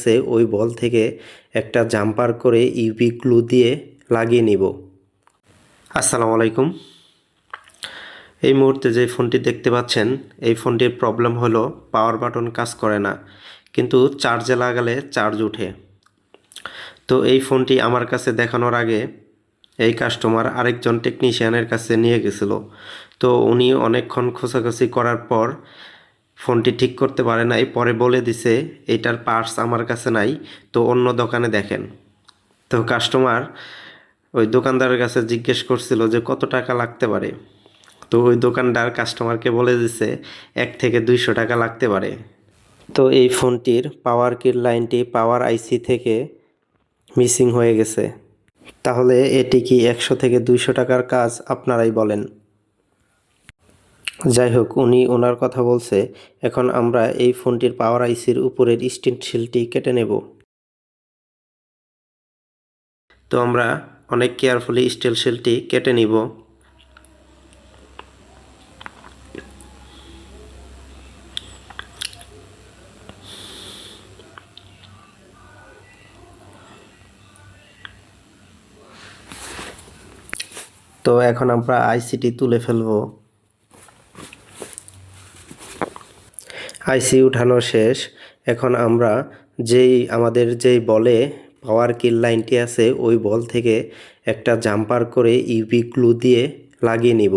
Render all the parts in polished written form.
আছে ওই বল থেকে একটা জাম্পার করে ইউভি গ্লু দিয়ে লাগিয়ে নিব। আসসালামু আলাইকুম। এই মুহূর্তে যে ফোনটি দেখতে পাচ্ছেন এই ফোনটির প্রবলেম হলো পাওয়ার বাটন কাজ করে না, কিন্তু চার্জে লাগালে চার্জ উঠে। তো এই ফোনটি আমার কাছে দেখানোর আগে এই কাস্টমার আরেকজন টেকনিশিয়ানের কাছে নিয়ে গেছিলো। তো উনি অনেকক্ষণ খোঁচাখুচি করার পর ফোনটি ঠিক করতে পারে নাই, পরে বলে দিছে এইটার পার্টস আমার কাছে নাই, তো অন্য দোকানে দেখেন। তো কাস্টমার ওই দোকানদারের কাছে জিজ্ঞেস করছিল যে কত টাকা লাগতে পারে। তো ওই দোকানদার কাস্টমারকে বলে দিছে 1 থেকে 200 টাকা লাগতে পারে। তো এই ফোনটির পাওয়ার কির লাইনটি পাওয়ার আইসি থেকে মিসিং হয়ে গেছে। তাহলে এটি কি 100 থেকে 200 টাকার কাজ? আপনারাই বলেন। যাই হোক, উনি ওনার কথা বলছে। এখন আমরা এই ফোনটির পাওয়ার আইসির উপরের স্টেনসিলটি কেটে নেব। তো আমরা অনেক কেয়ারফুলি স্টেনসিলটি কেটে নিব। তো এখন আমরা আইসিটি তুলে ফেলব। আইসি উঠানো শেষ। এখন আমরা আমাদের যেই বলে পাওয়ার কিল লাইনটি আছে ওই বল থেকে একটা জাম্পার করে ইউভি গ্লু দিয়ে লাগিয়ে নিব।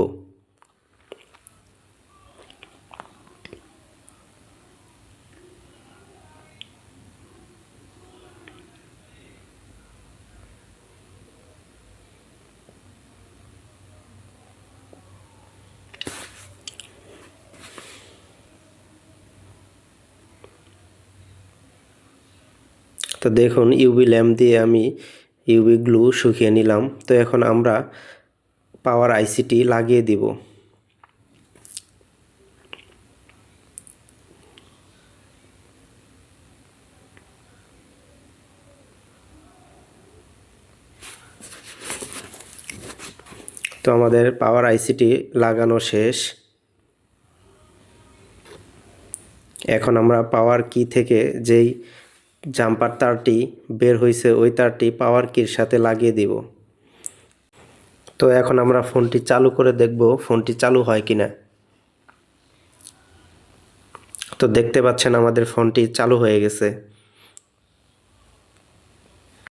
তো দেখুন, ইউভি ল্যাম্প দিয়ে আমি ইউভি গ্লু শুকিয়ে নিলাম। তো এখন আমরা পাওয়ার আইসিটি লাগিয়ে দিব। তো আমাদের পাওয়ার আইসিটি লাগানো শেষ। এখন আমরা পাওয়ার কি থেকে যেই জাম্পার তারটি বের হয়েছে ওই তারটি পাওয়ার কির সাথে লাগিয়ে দিব। তো এখন আমরা ফোনটি চালু করে দেখব ফোনটি চালু হয় কিনা। তো দেখতে পাচ্ছেন আমাদের ফোনটি চালু হয়ে গেছে।